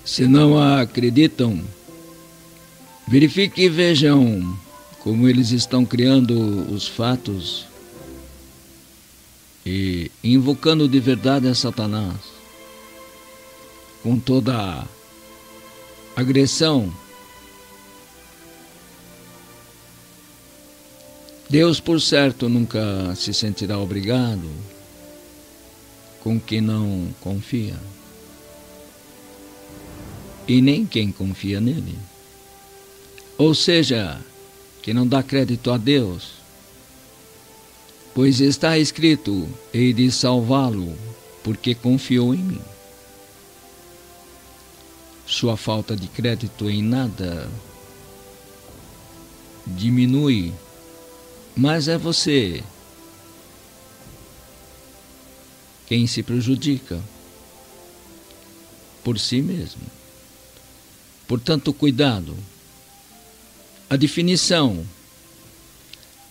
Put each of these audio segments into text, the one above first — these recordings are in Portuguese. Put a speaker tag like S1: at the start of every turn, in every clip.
S1: Se não acreditam, verifiquem e vejam como eles estão criando os fatos e invocando de verdade a Satanás com toda a agressão. Deus, por certo, nunca se sentirá obrigado com quem não confia, e nem quem confia nele. Ou seja, que não dá crédito a Deus, pois está escrito: hei de salvá-lo, porque confiou em mim. Sua falta de crédito em nada diminui, mas é você quem se prejudica por si mesmo. Portanto, cuidado. A definição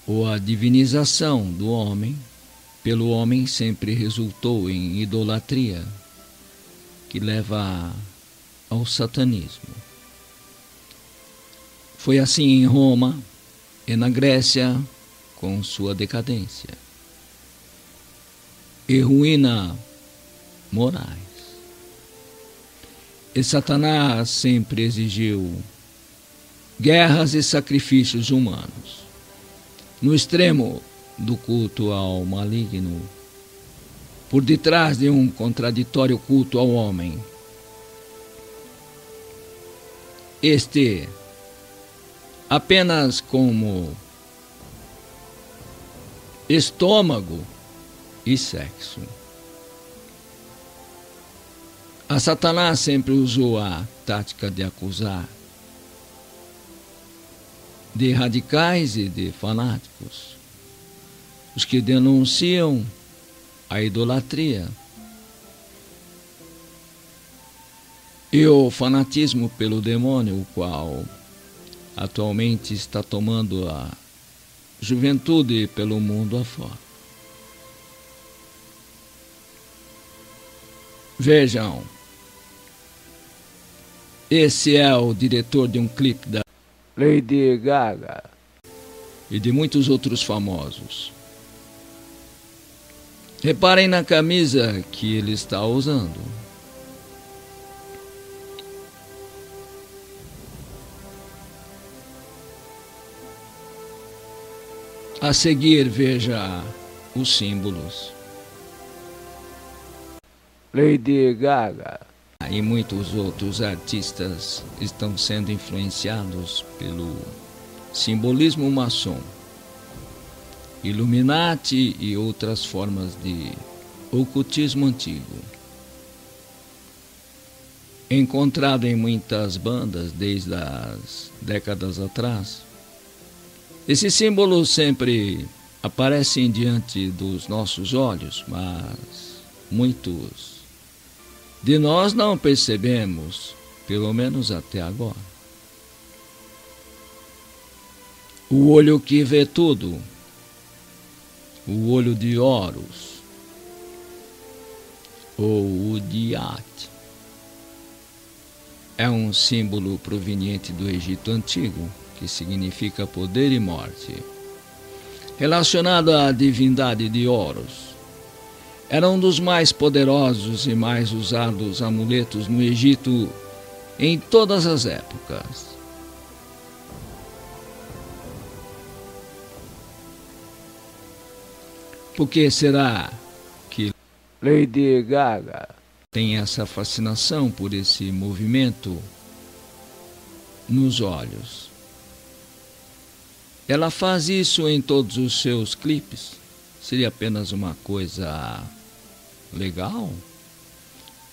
S1: ou a divinização do homem pelo homem sempre resultou em idolatria, que leva ao satanismo. Foi assim em Roma e na Grécia, com sua decadência e ruína morais. E Satanás sempre exigiu guerras e sacrifícios humanos, no extremo do culto ao maligno, por detrás de um contraditório culto ao homem. Este apenas como estômago e sexo. A Satanás sempre usou a tática de acusar, de radicais e de fanáticos, os que denunciam a idolatria e o fanatismo pelo demônio, o qual atualmente está tomando a juventude pelo mundo afora. Vejam, esse é o diretor de um clipe da Lady Gaga e de muitos outros famosos. Reparem na camisa que ele está usando. A seguir, veja os símbolos. Lady Gaga e muitos outros artistas estão sendo influenciados pelo simbolismo maçom, Illuminati e outras formas de ocultismo antigo, encontrado em muitas bandas desde as décadas atrás. Esses símbolos sempre aparecem diante dos nossos olhos, mas muitos de nós não percebemos, pelo menos até agora. O olho que vê tudo, o olho de Horus, ou o de At, é um símbolo proveniente do Egito Antigo, que significa poder e morte, relacionado à divindade de Horus. Era um dos mais poderosos e mais usados amuletos no Egito em todas as épocas. Por que será que Lady Gaga tem essa fascinação por esse movimento nos olhos? Ela faz isso em todos os seus clipes. Seria apenas uma coisa legal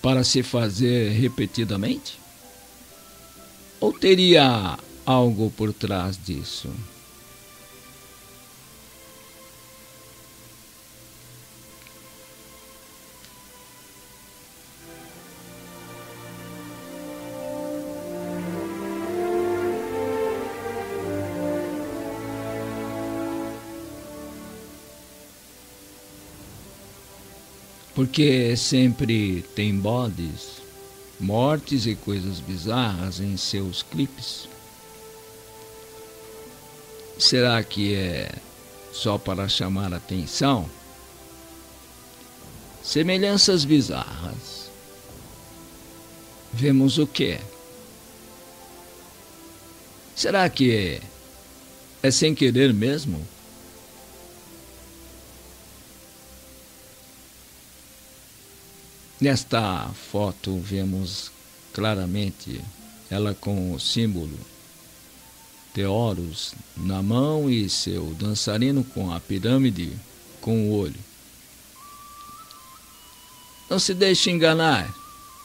S1: para se fazer repetidamente? Ou teria algo por trás disso? Porque sempre tem bodes mortes e coisas bizarras em seus clipes? Será que é só para chamar atenção? Semelhanças bizarras. Vemos o quê? Será que é sem querer mesmo? Nesta foto vemos claramente ela com o símbolo de Horus na mão e seu dançarino com a pirâmide com o olho. Não se deixe enganar,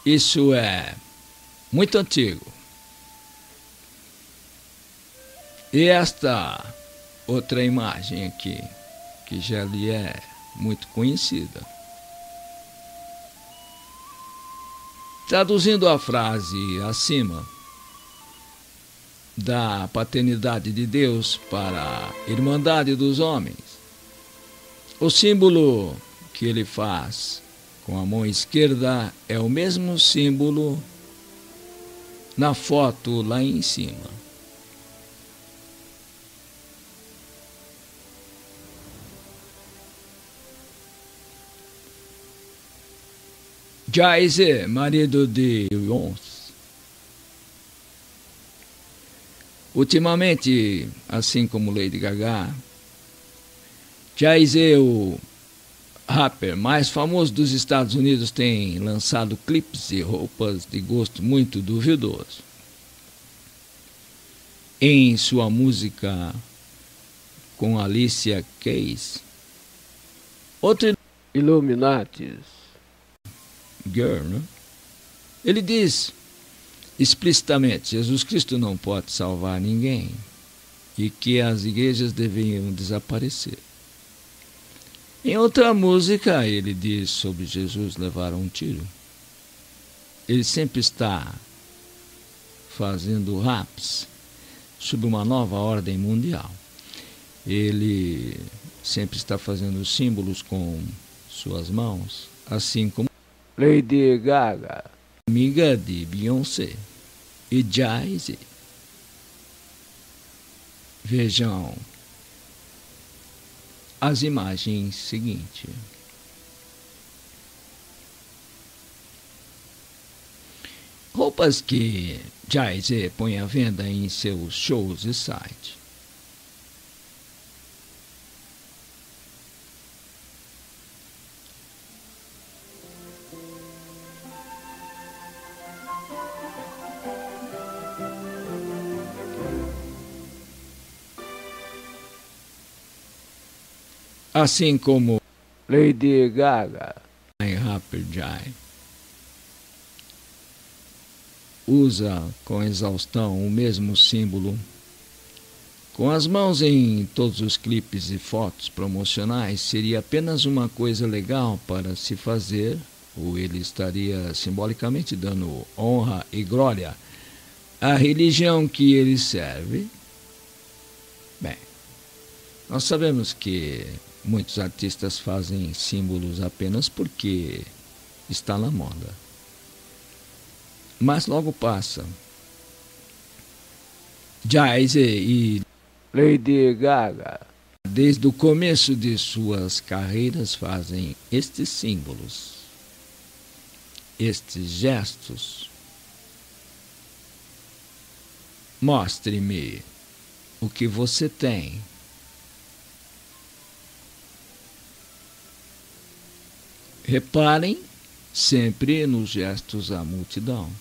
S1: isso é muito antigo. E esta outra imagem aqui, que já lhe é muito conhecida. Traduzindo a frase acima, da paternidade de Deus para a irmandade dos homens, o símbolo que ele faz com a mão esquerda é o mesmo símbolo na foto lá em cima. Jay-Z, marido de Beyoncé. Ultimamente, assim como Lady Gaga, Jay-Z, o rapper mais famoso dos Estados Unidos, tem lançado clipes e roupas de gosto muito duvidoso. Em sua música com Alicia Keys, outro Illuminati Girl, né? Ele diz explicitamente: Jesus Cristo não pode salvar ninguém e que as igrejas deveriam desaparecer. Em outra música, ele diz sobre Jesus levar um tiro. Ele sempre está fazendo raps sobre uma nova ordem mundial. Ele sempre está fazendo símbolos com suas mãos, assim como Lady Gaga, amiga de Beyoncé, e Jay-Z. Vejam as imagens seguintes. Roupas que Jay-Z põe à venda em seus shows e site. Assim como Lady Gaga e rapper Jay usa com exaustão o mesmo símbolo com as mãos em todos os clipes e fotos promocionais, seria apenas uma coisa legal para se fazer, ou ele estaria simbolicamente dando honra e glória à religião que ele serve? Bem, nós sabemos que muitos artistas fazem símbolos apenas porque está na moda. Mas logo passa. Jay-Z e Lady Gaga, desde o começo de suas carreiras, fazem estes símbolos, estes gestos. Mostre-me o que você tem. Reparem sempre nos gestos à multidão.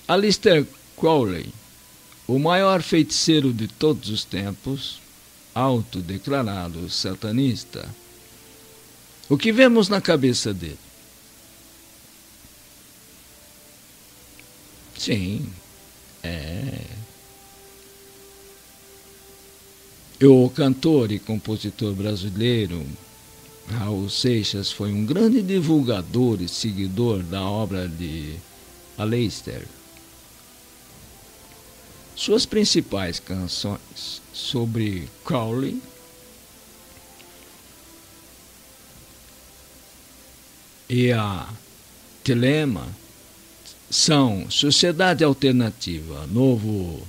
S1: Aleister Crowley, o maior feiticeiro de todos os tempos, autodeclarado satanista. O que vemos na cabeça dele? Sim, o cantor e compositor brasileiro Raul Seixas foi um grande divulgador e seguidor da obra de Aleister. Suas principais canções sobre Crowley e a Telema são Sociedade Alternativa, Novo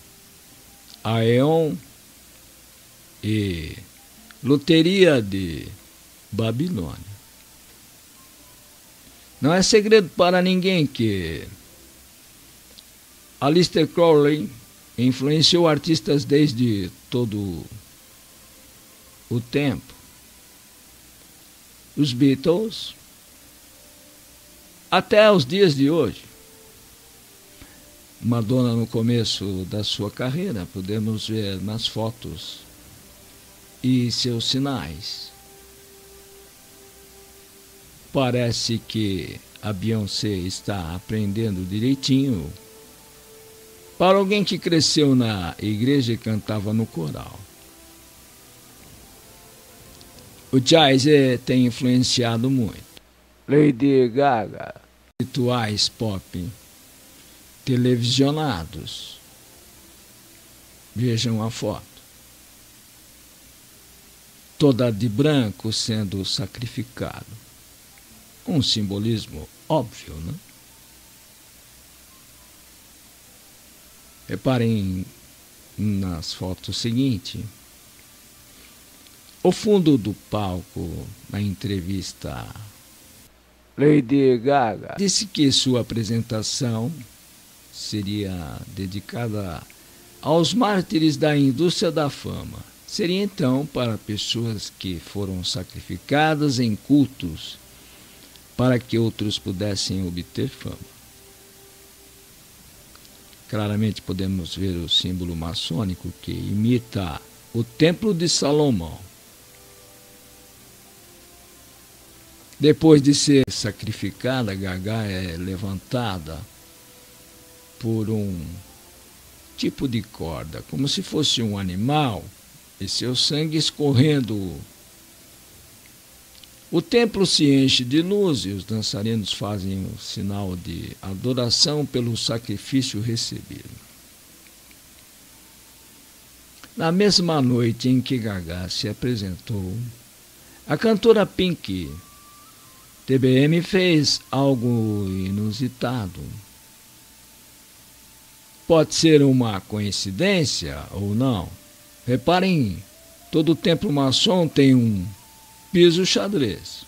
S1: Aeon e Loteria de Babilônia. Não é segredo para ninguém que Aleister Crowley influenciou artistas desde todo o tempo. Os Beatles até os dias de hoje. Madonna no começo da sua carreira, podemos ver nas fotos e seus sinais. Parece que a Beyoncé está aprendendo direitinho. Para alguém que cresceu na igreja e cantava no coral. O jazz tem influenciado muito. Lady Gaga. Rituais pop televisionados. Vejam a foto. Toda de branco sendo sacrificado. Um simbolismo óbvio, né? Reparem nas fotos seguintes. O fundo do palco, na entrevista, Lady Gaga disse que sua apresentação seria dedicada aos mártires da indústria da fama. Seria então para pessoas que foram sacrificadas em cultos para que outros pudessem obter fama. Claramente podemos ver o símbolo maçônico que imita o Templo de Salomão. Depois de ser sacrificada, Gaga é levantada por um tipo de corda, como se fosse um animal, e seu sangue escorrendo. O templo se enche de luz e os dançarinos fazem o sinal de adoração pelo sacrifício recebido. Na mesma noite em que Gaga se apresentou, a cantora Pink TBM fez algo inusitado. Pode ser uma coincidência ou não. Reparem, todo templo maçom tem um piso xadrez.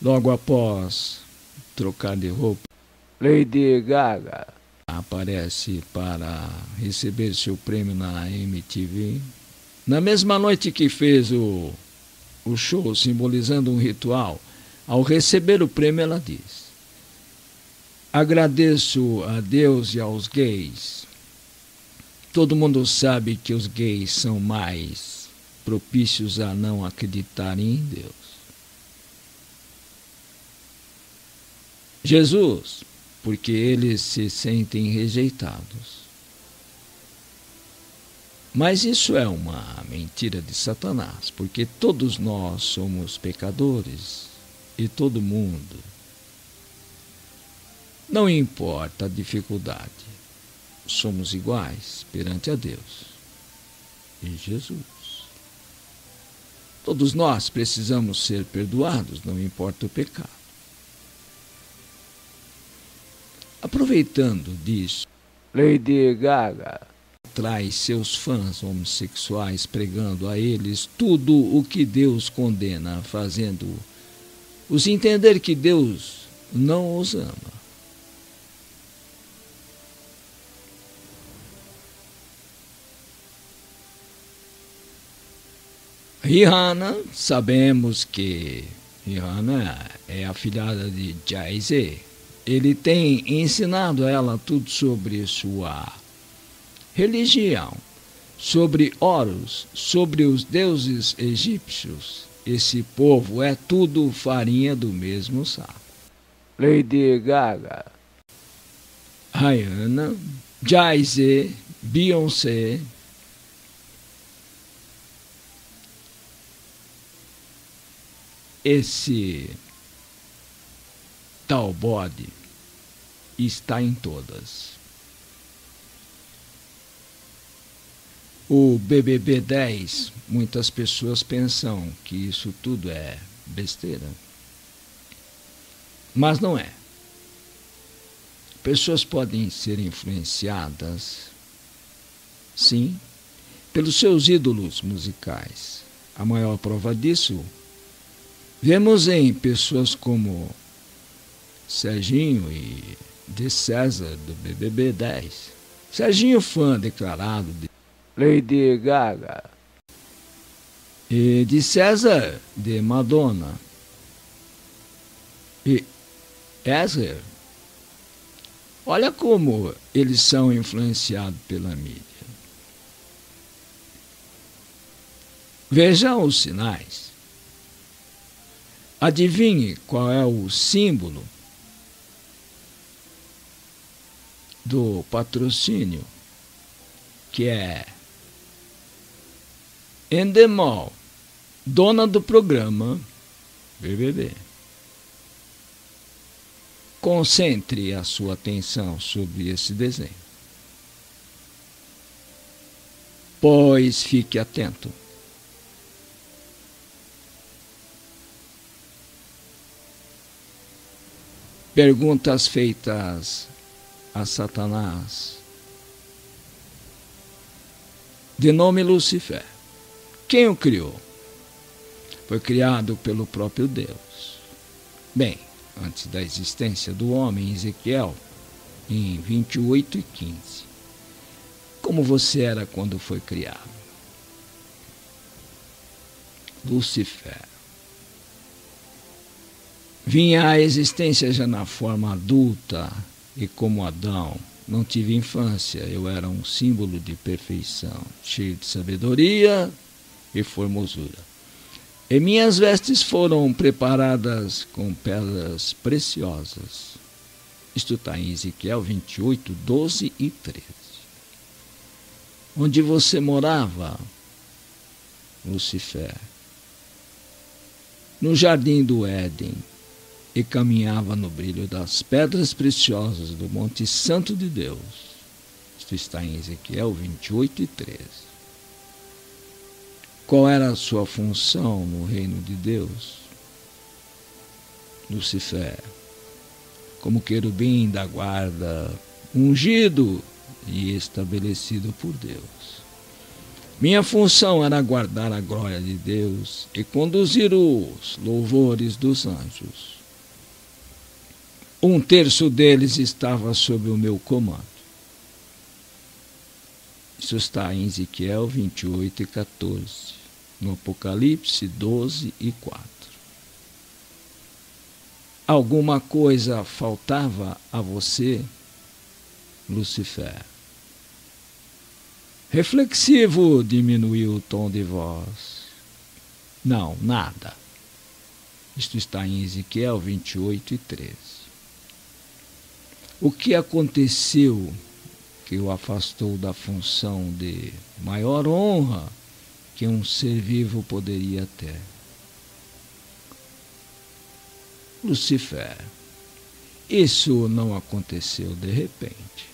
S1: Logo após trocar de roupa, Lady Gaga aparece para receber seu prêmio na MTV. Na mesma noite que fez o show simbolizando um ritual, ao receber o prêmio ela diz: agradeço a Deus e aos gays. Todo mundo sabe que os gays são mais propícios a não acreditarem em Deus. Jesus, porque eles se sentem rejeitados. Mas isso é uma mentira de Satanás, porque todos nós somos pecadores e todo mundo. Não importa a dificuldade, somos iguais perante a Deus e Jesus. Todos nós precisamos ser perdoados, não importa o pecado. Aproveitando disso, Lady Gaga traz seus fãs homossexuais pregando a eles tudo o que Deus condena, fazendo-os entender que Deus não os ama. Rihanna, sabemos que Rihanna é a filhada de Jay-Z. Ele tem ensinado a ela tudo sobre sua religião, sobre Horus, sobre os deuses egípcios. Esse povo é tudo farinha do mesmo saco. Lady Gaga, Rihanna, Jay-Z, Beyoncé, esse tal bode está em todas. O BBB 10, muitas pessoas pensam que isso tudo é besteira. Mas não é. Pessoas podem ser influenciadas, sim, pelos seus ídolos musicais. A maior prova disso vemos em pessoas como Serginho e de César, do BBB 10. Serginho, fã declarado de Lady Gaga, e de César, de Madonna, e Ezra. Olha como eles são influenciados pela mídia. Vejam os sinais. Adivinhe qual é o símbolo do patrocínio, que é Endemol, dona do programa BBB. Concentre a sua atenção sobre esse desenho, pois fique atento. Perguntas feitas a Satanás, de nome Lúcifer. Quem o criou? Foi criado pelo próprio Deus. Bem, antes da existência do homem, Ezequiel, em 28:15. Como você era quando foi criado? Lúcifer. Vinha à existência já na forma adulta, e como Adão, não tive infância, eu era um símbolo de perfeição, cheio de sabedoria e formosura. E minhas vestes foram preparadas com pedras preciosas. Isto está em Ezequiel 28, 12 e 13. Onde você morava, Lúcifer? No jardim do Éden, e caminhava no brilho das pedras preciosas do Monte Santo de Deus. Isto está em Ezequiel 28 e 13. Qual era a sua função no reino de Deus? Lúcifer, como querubim da guarda, ungido e estabelecido por Deus. Minha função era guardar a glória de Deus e conduzir os louvores dos anjos. 1/3 deles estava sob o meu comando. Isso está em Ezequiel 28 e 14, no Apocalipse 12 e 4. Alguma coisa faltava a você, Lúcifer? Reflexivo, diminuiu o tom de voz. Não, nada. Isto está em Ezequiel 28 e 13. O que aconteceu que o afastou da função de maior honra que um ser vivo poderia ter? Lúcifer, isso não aconteceu de repente.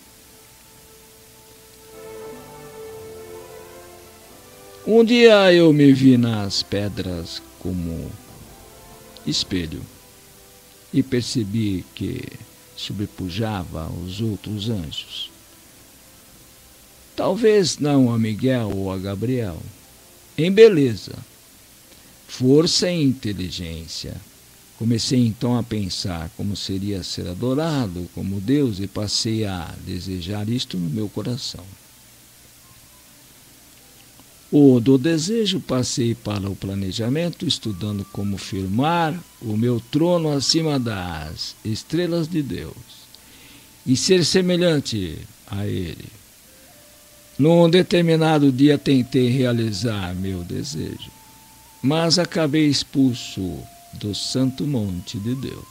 S1: Um dia eu me vi nas pedras como espelho e percebi que sobrepujava os outros anjos. Talvez não a Miguel ou a Gabriel. Em beleza, força e inteligência. Comecei então a pensar como seria ser adorado como Deus e passei a desejar isto no meu coração. Do desejo passei para o planejamento, estudando como firmar o meu trono acima das estrelas de Deus e ser semelhante a Ele. Num determinado dia tentei realizar meu desejo, mas acabei expulso do santo monte de Deus.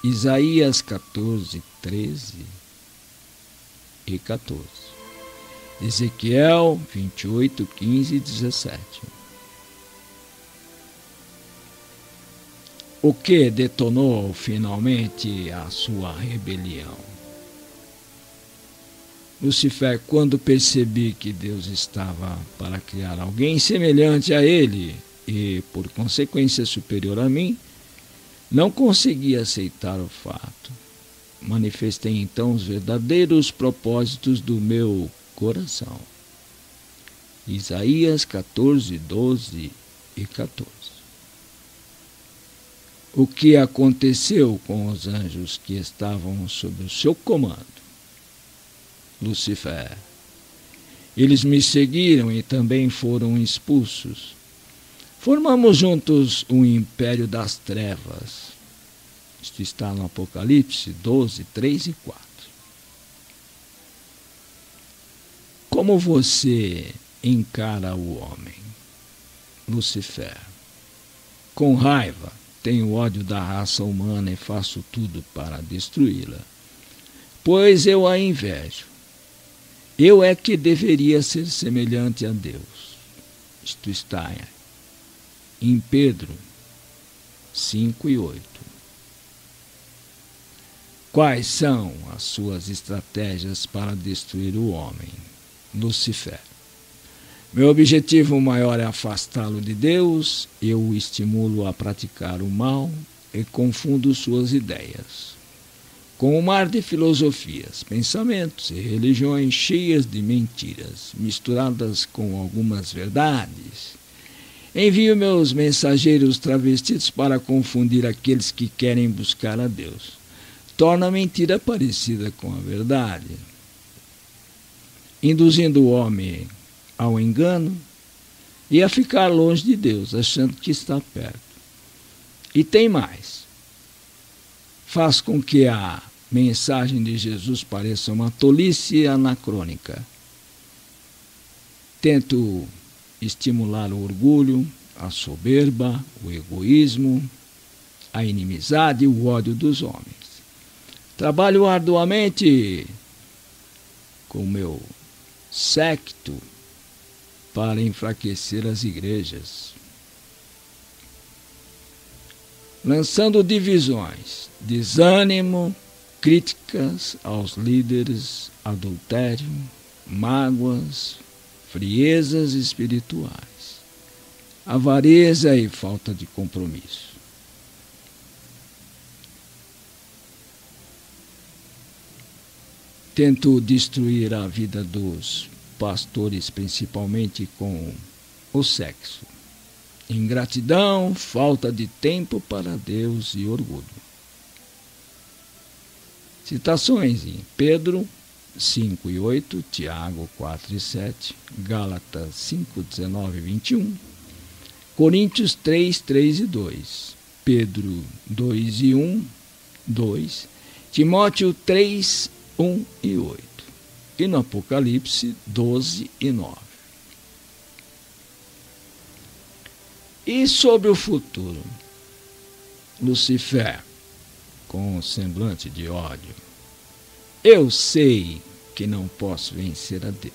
S1: Isaías 14, 13 e 14. Ezequiel 28, 15 e 17. o que detonou finalmente a sua rebelião. Lucifer, quando percebi que Deus estava para criar alguém semelhante a ele e, por consequência, superior a mim, não consegui aceitar o fato. Manifestei então os verdadeiros propósitos do meu coração. Isaías 14, 12 e 14. O que aconteceu com os anjos que estavam sob o seu comando? Lucifer. Eles me seguiram e também foram expulsos. Formamos juntos um império das trevas. Isto está no Apocalipse 12, 3 e 4. Como você encara o homem? Lucifer. Com raiva, tenho ódio da raça humana e faço tudo para destruí-la, pois eu a invejo. Eu é que deveria ser semelhante a Deus. Isto está em Pedro 5 e 8. Quais são as suas estratégias para destruir o homem? Lucifer. Meu objetivo maior é afastá-lo de Deus, eu o estimulo a praticar o mal e confundo suas ideias com um mar de filosofias, pensamentos e religiões cheias de mentiras, misturadas com algumas verdades. Envio meus mensageiros travestidos para confundir aqueles que querem buscar a Deus. Torna a mentira parecida com a verdade, induzindo o homem ao engano e a ficar longe de Deus, achando que está perto. E tem mais. Faz com que a mensagem de Jesus pareça uma tolice anacrônica. Tento estimular o orgulho, a soberba, o egoísmo, a inimizade e o ódio dos homens. Trabalho arduamente com o meu séquito para enfraquecer as igrejas, lançando divisões, desânimo, críticas aos líderes, adultério, mágoas, friezas espirituais, avareza e falta de compromisso. Tento destruir a vida dos pastores, principalmente com o sexo, ingratidão, falta de tempo para Deus e orgulho. Citações em Pedro 5 e 8, Tiago 4 e 7, Gálatas 5, 19 e 21, Coríntios 3, 3 e 2, Pedro 2 e 1, 2, Timóteo 3, 1 e 8, e no Apocalipse 12 e 9. E sobre o futuro, Lucifer, com um semblante de ódio. Eu sei que não posso vencer a Deus,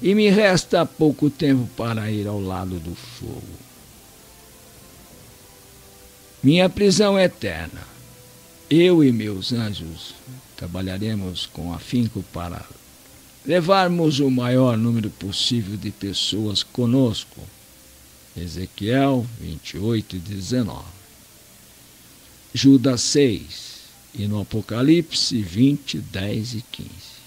S1: e me resta pouco tempo para ir ao lado do fogo. Minha prisão é eterna. Eu e meus anjos trabalharemos com afinco para levarmos o maior número possível de pessoas conosco. Ezequiel 28 e 19. Judas 6 e no Apocalipse 20, 10 e 15.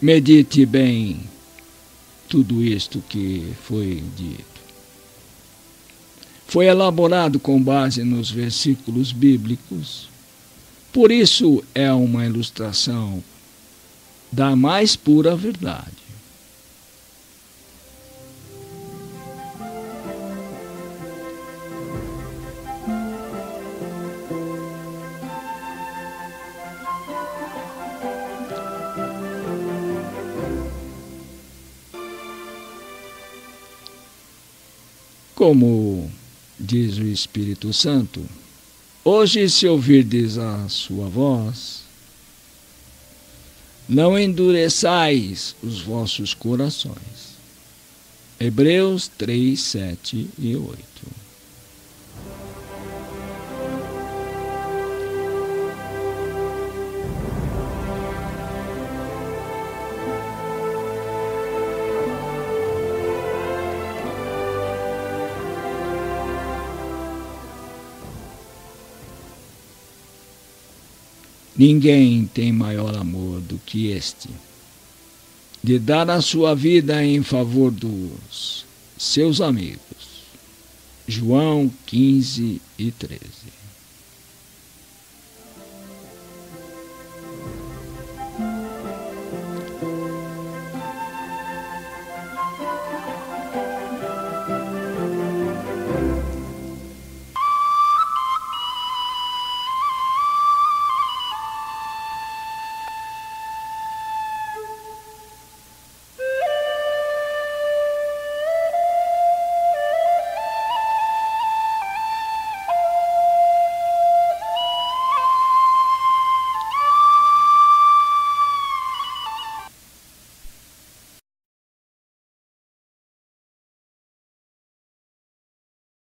S1: Medite bem tudo isto que foi dito. Foi elaborado com base nos versículos bíblicos, por isso é uma ilustração da mais pura verdade. Como diz o Espírito Santo, hoje, se ouvirdes a sua voz, não endureçais os vossos corações. Hebreus 3, 7 e 8. Ninguém tem maior amor do que este, de dar a sua vida em favor dos seus amigos. João 15 e 13.